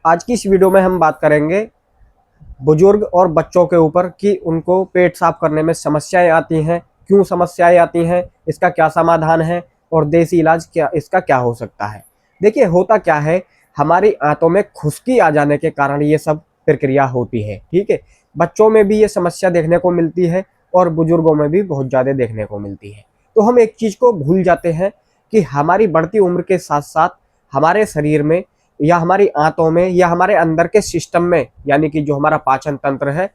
आज की इस वीडियो में हम बात करेंगे बुजुर्ग और बच्चों के ऊपर कि उनको पेट साफ करने में समस्याएं आती हैं, क्यों समस्याएं आती हैं, इसका क्या समाधान है और देसी इलाज क्या इसका क्या हो सकता है। देखिए होता क्या है, हमारी आंतों में खुश्की आ जाने के कारण ये सब प्रक्रिया होती है। ठीक है, बच्चों में भी ये समस्या देखने को मिलती है और बुजुर्गों में भी बहुत ज़्यादा देखने को मिलती है। तो हम एक चीज़ को भूल जाते हैं कि हमारी बढ़ती उम्र के साथ साथ हमारे शरीर में या हमारी आंतों में या हमारे अंदर के सिस्टम में, यानी कि जो हमारा पाचन तंत्र है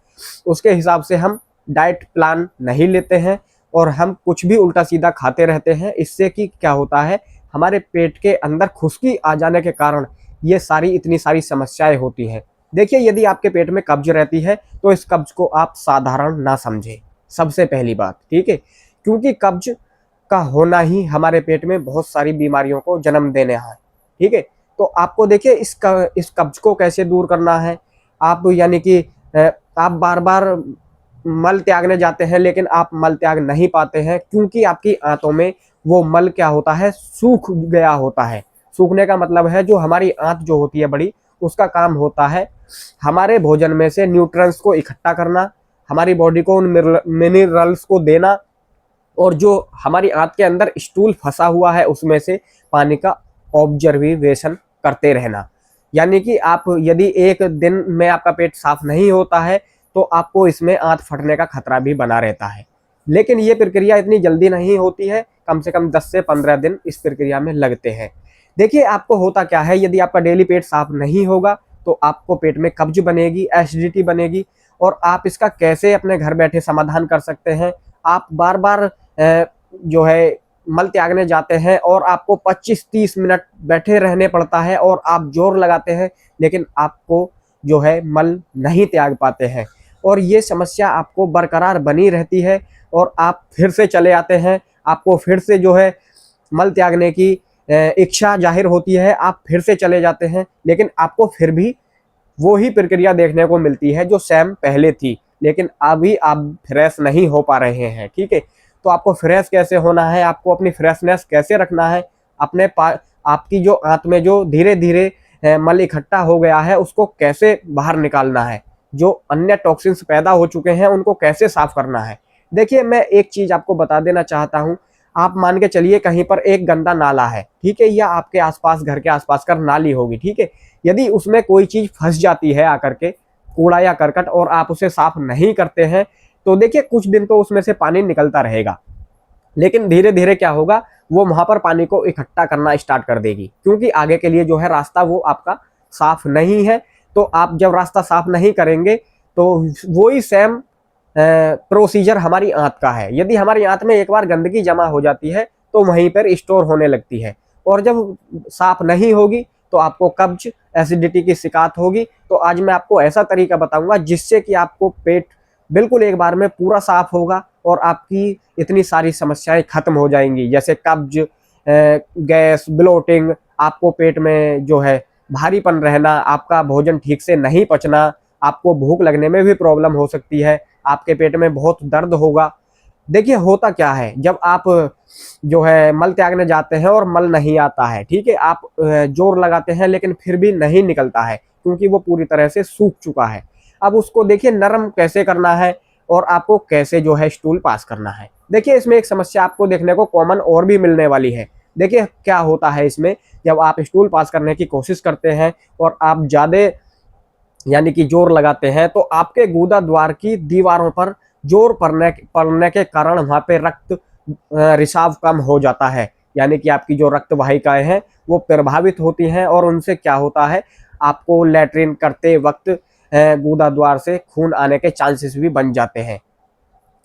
उसके हिसाब से हम डाइट प्लान नहीं लेते हैं और हम कुछ भी उल्टा सीधा खाते रहते हैं। इससे कि क्या होता है, हमारे पेट के अंदर खुश्की आ जाने के कारण ये सारी इतनी सारी समस्याएं होती हैं। देखिए, यदि आपके पेट में कब्ज रहती है तो इस कब्ज को आप साधारण ना समझें, सबसे पहली बात। ठीक है, क्योंकि कब्ज का होना ही हमारे पेट में बहुत सारी बीमारियों को जन्म देने है। ठीक है, तो आपको देखिए इस कब्ज को कैसे दूर करना है। आप यानी कि आप बार बार मल त्यागने जाते हैं लेकिन आप मल त्याग नहीं पाते हैं, क्योंकि आपकी आंतों में वो मल क्या होता है, सूख गया होता है। सूखने का मतलब है जो हमारी आंत जो होती है बड़ी, उसका काम होता है हमारे भोजन में से न्यूट्रिएंट्स को इकट्ठा करना, हमारी बॉडी को उन मिनरल्स को देना, और जो हमारी आंत के अंदर स्टूल फंसा हुआ है उसमें से पानी का ऑब्जर्वेशन करते रहना। यानी कि आप यदि एक दिन में आपका पेट साफ नहीं होता है तो आपको इसमें आंत फटने का खतरा भी बना रहता है। लेकिन ये प्रक्रिया इतनी जल्दी नहीं होती है, कम से कम 10 से 15 दिन इस प्रक्रिया में लगते हैं। देखिए आपको होता क्या है, यदि आपका डेली पेट साफ नहीं होगा तो आपको पेट में कब्ज बनेगी, एसिडिटी बनेगी। और आप इसका कैसे अपने घर बैठे समाधान कर सकते हैं। आप बार बार जो है मल त्यागने जाते हैं और आपको 25-30 मिनट बैठे रहने पड़ता है और आप जोर लगाते हैं लेकिन आपको जो है मल नहीं त्याग पाते हैं, और ये समस्या आपको बरकरार बनी रहती है। और आप फिर से चले आते हैं, आपको फिर से जो है मल त्यागने की इच्छा जाहिर होती है, आप फिर से चले जाते हैं, लेकिन आपको फिर भी वो ही प्रक्रिया देखने को मिलती है जो सेम पहले थी, लेकिन अभी आप फ्रेश नहीं हो पा रहे हैं। ठीक है, तो आपको फ्रेश कैसे होना है, आपको अपनी फ्रेशनेस कैसे रखना है, अपने आपकी जो आंत में जो धीरे धीरे मल इकट्ठा हो गया है उसको कैसे बाहर निकालना है, जो अन्य टॉक्सिन्स पैदा हो चुके हैं उनको कैसे साफ करना है। देखिए मैं एक चीज आपको बता देना चाहता हूँ। आप मान के चलिए कहीं पर एक गंदा नाला है, ठीक है, या आपके आसपास घर के आसपास का नाली होगी। ठीक है, यदि उसमें कोई चीज फंस जाती है आकर के, कूड़ा या करकट, और आप उसे साफ नहीं करते हैं तो देखिए कुछ दिन तो उसमें से पानी निकलता रहेगा, लेकिन धीरे धीरे क्या होगा, वो वहां पर पानी को इकट्ठा करना स्टार्ट कर देगी, क्योंकि आगे के लिए जो है रास्ता वो आपका साफ नहीं है। तो आप जब रास्ता साफ नहीं करेंगे तो वही सेम प्रोसीजर हमारी आंत का है। यदि हमारी आंत में एक बार गंदगी जमा हो जाती है तो वहीं पर स्टोर होने लगती है, और जब साफ नहीं होगी तो आपको कब्ज, एसिडिटी की शिकायत होगी। तो आज मैं आपको ऐसा तरीका बताऊंगा जिससे कि आपको पेट बिल्कुल एक बार में पूरा साफ होगा और आपकी इतनी सारी समस्याएं खत्म हो जाएंगी, जैसे कब्ज, गैस, ब्लोटिंग, आपको पेट में जो है भारीपन रहना, आपका भोजन ठीक से नहीं पचना, आपको भूख लगने में भी प्रॉब्लम हो सकती है, आपके पेट में बहुत दर्द होगा। देखिए होता क्या है, जब आप जो है मल त्यागने जाते हैं और मल नहीं आता है, ठीक है, आप जोर लगाते हैं लेकिन फिर भी नहीं निकलता है क्योंकि वो पूरी तरह से सूख चुका है। अब उसको देखिए नरम कैसे करना है और आपको कैसे जो है स्टूल पास करना है। देखिए इसमें एक समस्या आपको देखने को कॉमन और भी मिलने वाली है। देखिए क्या होता है इसमें, जब आप स्टूल पास करने की कोशिश करते हैं और आप ज़्यादा यानी कि जोर लगाते हैं तो आपके गुदा द्वार की दीवारों पर जोर पड़ने के कारण वहां पे रक्त रिसाव कम हो जाता है, यानी कि आपकी जो रक्त वाहिकाएं हैं वो प्रभावित होती हैं, और उनसे क्या होता है, आपको लैट्रिन करते वक्त गुदा द्वार से खून आने के चांसेस भी बन जाते हैं।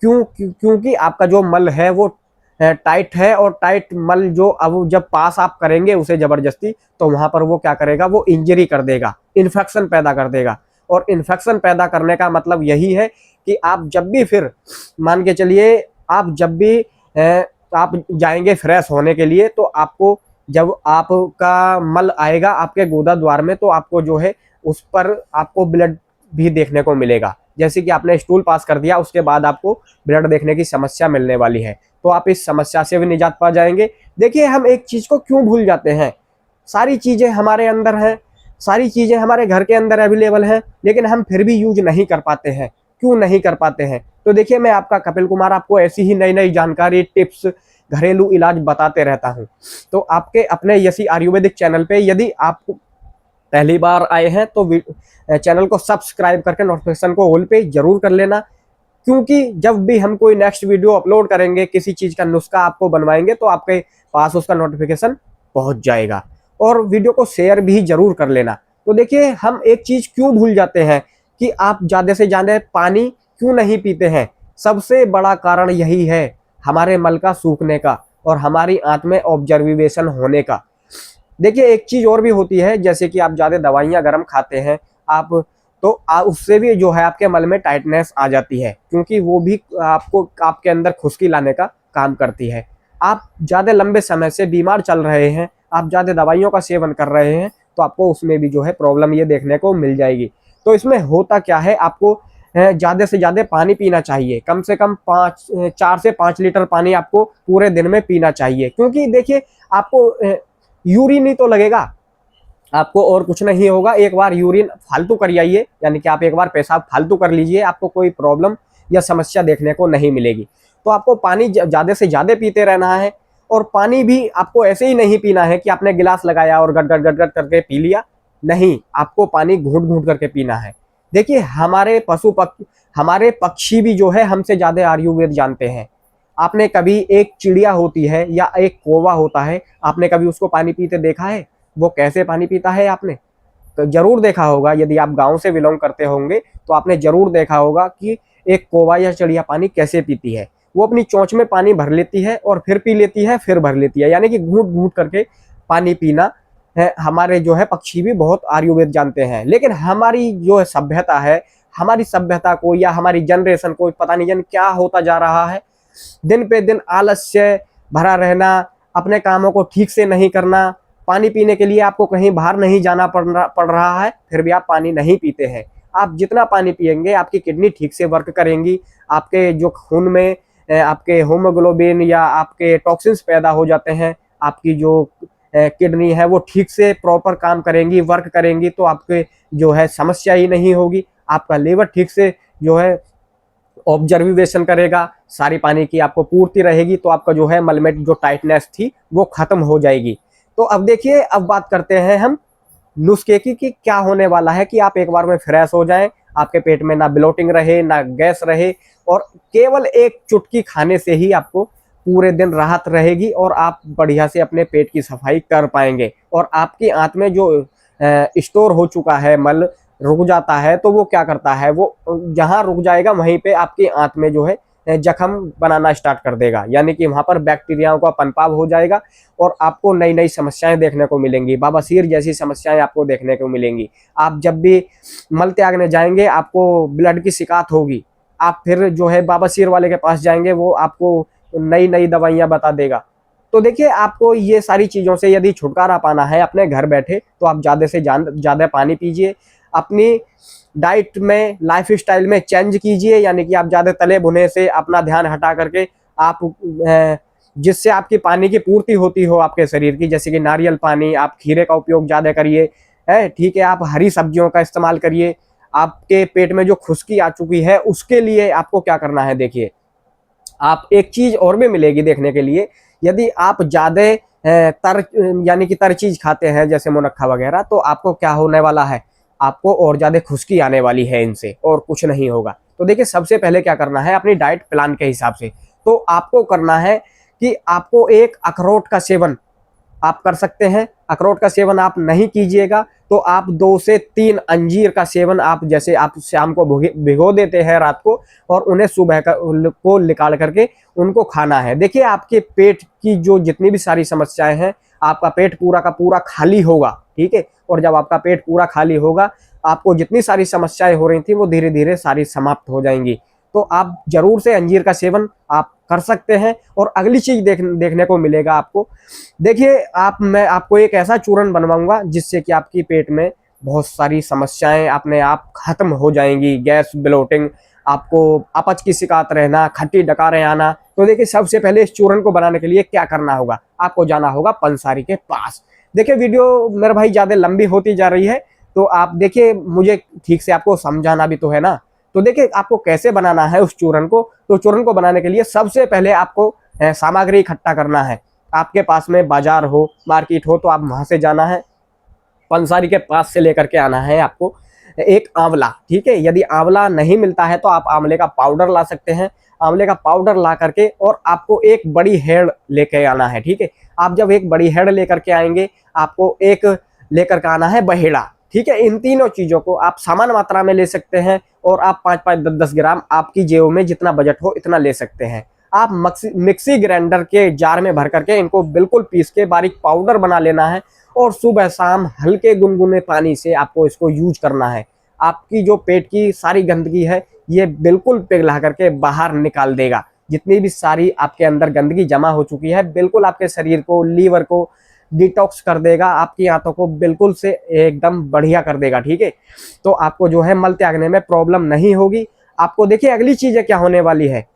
क्योंकि आपका जो मल है वो टाइट है, और टाइट मल जो अब जब पास आप करेंगे उसे जबरदस्ती, तो वहां पर वो क्या करेगा, वो इंजरी कर देगा, इन्फेक्शन पैदा कर देगा। और इन्फेक्शन पैदा करने का मतलब यही है कि आप जब भी फिर मान के चलिए, आप जब भी आप जाएंगे फ्रेश होने के लिए, तो आपको जब आपका मल आएगा आपके गुदा द्वार में तो आपको जो है उस पर आपको ब्लड भी देखने को मिलेगा। जैसे कि आपने स्टूल पास कर दिया उसके बाद आपको ब्लड देखने की समस्या मिलने वाली है, तो आप इस समस्या से भी निजात पा जाएंगे। देखिए हम एक चीज को क्यों भूल जाते हैं, सारी चीजें हमारे अंदर हैं, सारी चीज़ें हमारे घर के अंदर अवेलेबल हैं, लेकिन हम फिर भी यूज नहीं कर पाते हैं। क्यों नहीं कर पाते हैं? तो देखिए, मैं आपका कपिल कुमार आपको ऐसी ही नई नई जानकारी, टिप्स, घरेलू इलाज बताते रहता हूँ। तो आपके अपने यसी आयुर्वेदिक चैनल पे यदि आप पहली बार आए हैं तो चैनल को सब्सक्राइब करके नोटिफिकेशन को ऑल पे जरूर कर लेना, क्योंकि जब भी हम कोई नेक्स्ट वीडियो अपलोड करेंगे, किसी चीज़ का नुस्खा आपको बनवाएंगे, तो आपके पास उसका नोटिफिकेशन पहुंच जाएगा। और वीडियो को शेयर भी जरूर कर लेना। तो देखिए, हम एक चीज़ क्यों भूल जाते हैं कि आप ज़्यादा से ज़्यादा पानी क्यों नहीं पीते हैं। सबसे बड़ा कारण यही है, हमारे मल का सूखने का और हमारी आंत में ऑब्जर्वेशन होने का। देखिए, एक चीज़ और भी होती है, जैसे कि आप ज़्यादा दवाइयाँ गर्म खाते हैं आप, तो उससे भी जो है आपके मल में टाइटनेस आ जाती है, क्योंकि वो भी आपको आपके अंदर खुश्की लाने का काम करती है। आप ज़्यादा लंबे समय से बीमार चल रहे हैं, आप ज़्यादा दवाइयों का सेवन कर रहे हैं, तो आपको उसमें भी जो है प्रॉब्लम ये देखने को मिल जाएगी। तो इसमें होता क्या है, आपको ज़्यादा से ज़्यादा पानी पीना चाहिए। कम से कम 4 से 5 लीटर पानी आपको पूरे दिन में पीना चाहिए, क्योंकि देखिए, आपको यूरिन ही तो लगेगा, आपको और कुछ नहीं होगा। एक बार यूरिन फालतू कर आइए, यानी कि आप एक बार पेशाब फालतू कर लीजिए, आपको कोई प्रॉब्लम या समस्या देखने को नहीं मिलेगी। तो आपको पानी ज़्यादा से ज़्यादा पीते रहना है। और पानी भी आपको ऐसे ही नहीं पीना है कि आपने गिलास लगाया और गट गट गट गट करके पी लिया। नहीं, आपको पानी घूंट घूंट करके पीना है। देखिए, हमारे पक्षी भी जो है हमसे ज़्यादा आयुर्वेद जानते हैं। आपने कभी एक चिड़िया होती है या एक कौवा होता है, आपने कभी उसको पानी पीते देखा है? वो कैसे पानी पीता है आपने तो जरूर देखा होगा। यदि आप गांव से बिलोंग करते होंगे तो आपने जरूर देखा होगा कि एक कौवा या चिड़िया पानी कैसे पीती है। वो अपनी चोंच में पानी भर लेती है और फिर पी लेती है, फिर भर लेती है, यानी कि घूंट घूंट करके पानी पीना है। हमारे जो है पक्षी भी बहुत आयुर्वेद जानते हैं, लेकिन हमारी जो है सभ्यता है, हमारी सभ्यता को या हमारी जनरेशन को पता नहीं क्या होता जा रहा है। दिन पे दिन आलस्य भरा रहना, अपने कामों को ठीक से नहीं करना, पानी पीने के लिए आपको कहीं बाहर नहीं जाना पड़ रहा है, फिर भी आप पानी नहीं पीते हैं। आप जितना पानी पिएंगे आपकी किडनी ठीक से वर्क करेंगी, आपके जो खून में आपके हीमोग्लोबिन या आपके टॉक्सिन्स पैदा हो जाते हैं, आपकी जो किडनी है वो ठीक से प्रॉपर काम करेंगी, वर्क करेंगी, तो आपके जो है समस्या ही नहीं होगी। आपका लीवर ठीक से जो है ऑब्जर्वेशन करेगा, सारी पानी की आपको पूर्ति रहेगी, तो आपका जो है मल में जो टाइटनेस थी वो खत्म हो जाएगी। तो अब देखिए, अब बात करते हैं हम नुस्खे की कि क्या होने वाला है कि आप एक बार में फ्रेश हो जाएं, आपके पेट में ना ब्लोटिंग रहे, ना गैस रहे, और केवल एक चुटकी खाने से ही आपको पूरे दिन राहत रहेगी और आप बढ़िया से अपने पेट की सफाई कर पाएंगे। और आपकी आंत में जो स्टोर हो चुका है मल रुक जाता है, तो वो क्या करता है, वो जहाँ रुक जाएगा वहीं पे आपकी आंत में जो है जख्म बनाना स्टार्ट कर देगा, यानी कि वहाँ पर बैक्टीरियाओं का पनपाव हो जाएगा और आपको नई नई समस्याएं देखने को मिलेंगी। बवासीर जैसी समस्याएं आपको देखने को मिलेंगी। आप जब भी मल त्यागने जाएंगे आपको ब्लड की शिकायत होगी, आप फिर जो है बवासीर वाले के पास जाएंगे, वो आपको नई नई दवाइयाँ बता देगा। तो देखिए, आपको ये सारी चीज़ों से यदि छुटकारा पाना है अपने घर बैठे, तो आप ज़्यादा से ज़्यादा पानी पीजिए। अपनी डाइट में, लाइफ स्टाइल में चेंज कीजिए, यानी कि आप ज़्यादा तले भुने से अपना ध्यान हटा करके आप जिससे आपकी पानी की पूर्ति होती हो आपके शरीर की, जैसे कि नारियल पानी, आप खीरे का उपयोग ज़्यादा करिए, है ठीक है, आप हरी सब्जियों का इस्तेमाल करिए। आपके पेट में जो खुश्की आ चुकी है उसके लिए आपको क्या करना है, देखिए, आप एक चीज़ और भी मिलेगी देखने के लिए। यदि आप ज़्यादा तर यानी कि तर चीज़ खाते हैं, जैसे मुनक्खा वगैरह, तो आपको क्या होने वाला है, आपको और ज़्यादा खुश्की आने वाली है इनसे, और कुछ नहीं होगा। तो देखिए, सबसे पहले क्या करना है, अपनी डाइट प्लान के हिसाब से तो आपको करना है कि आपको एक अखरोट का सेवन आप कर सकते हैं। अखरोट का सेवन आप नहीं कीजिएगा तो आप 2 से 3 अंजीर का सेवन, आप जैसे आप शाम को भिगो देते हैं रात को, और उन्हें सुबह को निकाल करके उनको खाना है। देखिए, आपके पेट की जो जितनी भी सारी समस्याएं हैं, आपका पेट पूरा का पूरा खाली होगा, ठीक है। और जब आपका पेट पूरा खाली होगा, आपको जितनी सारी समस्याएं हो रही थी वो धीरे धीरे सारी समाप्त हो जाएंगी। तो आप जरूर से अंजीर का सेवन आप कर सकते हैं। और अगली चीज देखने को मिलेगा आपको, देखिए, मैं आपको एक ऐसा चूर्ण बनवाऊंगा जिससे कि आपकी पेट में बहुत सारी समस्याएं अपने आप खत्म हो जाएंगी। गैस, ब्लोटिंग, आपको अपच की शिकायत रहना, खट्टी डकारें आना। तो देखिए, सबसे पहले इस चूर्ण को बनाने के लिए क्या करना होगा, आपको जाना होगा पंसारी के पास। देखिए वीडियो मेरे भाई ज़्यादा लंबी होती जा रही है, तो आप देखिए, मुझे ठीक से आपको समझाना भी तो है ना। तो देखिए आपको कैसे बनाना है उस चूरन को। तो चूरन को बनाने के लिए सबसे पहले आपको सामग्री इकट्ठा करना है। आपके पास में बाजार हो, मार्केट हो, तो आप वहाँ से जाना है, पंसारी के पास से लेकर के आना है आपको एक आंवला, ठीक है। यदि आंवला नहीं मिलता है तो आप आंवले का पाउडर ला सकते हैं। आंवले का पाउडर ला करके और आपको एक बड़ी हेड़ लेके आना है, ठीक है। आप जब एक बड़ी हेड़ लेकर के आएंगे, आपको एक लेकर के आना है बहेड़ा, ठीक है। इन तीनों चीज़ों को आप समान मात्रा में ले सकते हैं और आप 5-5, 10-10 ग्राम आपकी जेब में जितना बजट हो इतना ले सकते हैं। आप मिक्सी ग्राइंडर के जार में भर करके इनको बिल्कुल पीस के बारीक पाउडर बना लेना है और सुबह शाम हल्के गुनगुने पानी से आपको इसको यूज करना है। आपकी जो पेट की सारी गंदगी है ये बिल्कुल पिघला करके बाहर निकाल देगा। जितनी भी सारी आपके अंदर गंदगी जमा हो चुकी है बिल्कुल आपके शरीर को, लीवर को डिटॉक्स कर देगा, आपकी आंतों को बिल्कुल से एकदम बढ़िया कर देगा, ठीक है। तो आपको जो है मल त्यागने में प्रॉब्लम नहीं होगी। आपको देखिए अगली चीज़ क्या होने वाली है।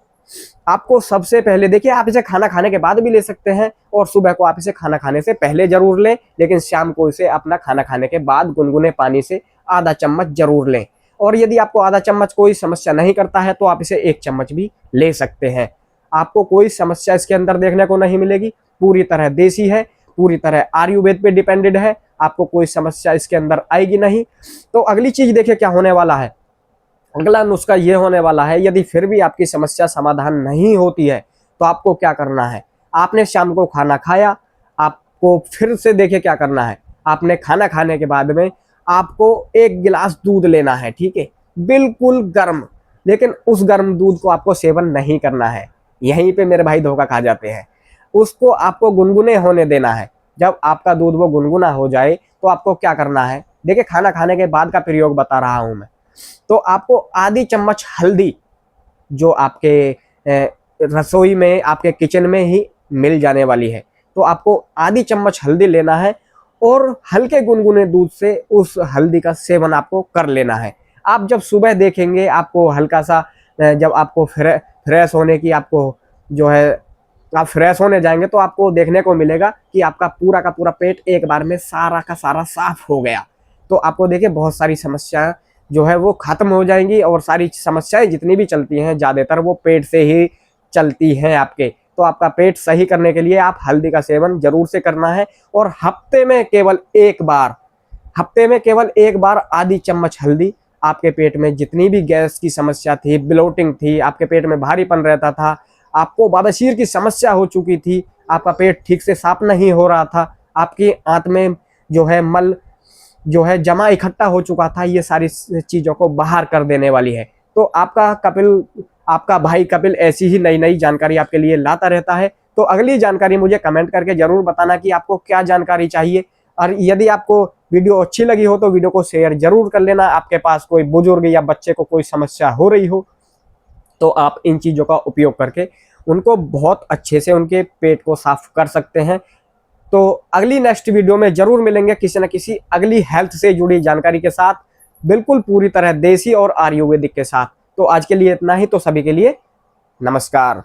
आपको सबसे पहले देखिए, आप इसे खाना खाने के बाद भी ले सकते हैं और सुबह को आप इसे खाना खाने से पहले जरूर लें, लेकिन शाम को इसे अपना खाना खाने के बाद गुनगुने पानी से आधा चम्मच जरूर लें। और यदि आपको आधा चम्मच कोई समस्या नहीं करता है तो आप इसे 1 चम्मच भी ले सकते हैं। आपको कोई समस्या इसके अंदर देखने को नहीं मिलेगी। पूरी तरह देसी है, पूरी तरह आयुर्वेद पे डिपेंडेड है, आपको कोई समस्या इसके अंदर आएगी नहीं। तो अगली चीज देखिए क्या होने वाला है। अगला नुस्खा ये होने वाला है, यदि फिर भी आपकी समस्या समाधान नहीं होती है तो आपको क्या करना है। आपने शाम को खाना खाया, आपको फिर से देखिए क्या करना है। आपने खाना खाने के बाद में आपको 1 गिलास दूध लेना है, ठीक है, बिल्कुल गर्म। लेकिन उस गर्म दूध को आपको सेवन नहीं करना है, यहीं पे मेरे भाई धोखा खा जाते हैं। उसको आपको गुनगुने होने देना है। जब आपका दूध वो गुनगुना हो जाए तो आपको क्या करना है, देखिए खाना खाने के बाद का प्रयोग बता रहा हूं मैं। तो आपको आधी चम्मच हल्दी, जो आपके रसोई में, आपके किचन में ही मिल जाने वाली है, तो आपको आधी चम्मच हल्दी लेना है और हल्के गुनगुने दूध से उस हल्दी का सेवन आपको कर लेना है। आप जब सुबह देखेंगे आपको हल्का सा, जब आपको फ्रेश होने की, आपको जो है आप फ्रेश होने जाएंगे तो आपको देखने को मिलेगा कि आपका पूरा का पूरा पेट एक बार में सारा का सारा साफ हो गया। तो आपको देखिए बहुत सारी समस्याएं जो है वो खत्म हो जाएंगी और सारी समस्याएं जितनी भी चलती हैं ज़्यादातर वो पेट से ही चलती हैं आपके। तो आपका पेट सही करने के लिए आप हल्दी का सेवन जरूर से करना है और हफ्ते में केवल एक बार आधी चम्मच हल्दी। आपके पेट में जितनी भी गैस की समस्या थी, ब्लोटिंग थी, आपके पेट में भारीपन रहता था, आपको बवासीर की समस्या हो चुकी थी, आपका पेट ठीक से साफ नहीं हो रहा था, आपकी आंत में जो है मल जो है जमा इकट्ठा हो चुका था, ये सारी चीज़ों को बाहर कर देने वाली है। तो आपका भाई कपिल ऐसी ही नई नई जानकारी आपके लिए लाता रहता है। तो अगली जानकारी मुझे कमेंट करके जरूर बताना कि आपको क्या जानकारी चाहिए। और यदि आपको वीडियो अच्छी लगी हो तो वीडियो को शेयर जरूर कर लेना। आपके पास कोई बुजुर्ग या बच्चे को कोई समस्या हो रही हो तो आप इन चीज़ों का उपयोग करके उनको बहुत अच्छे से उनके पेट को साफ कर सकते हैं। तो अगली नेक्स्ट वीडियो में जरूर मिलेंगे किसी न किसी अगली हेल्थ से जुड़ी जानकारी के साथ, बिल्कुल पूरी तरह देसी और आयुर्वेदिक के साथ। तो आज के लिए इतना ही। तो सभी के लिए नमस्कार।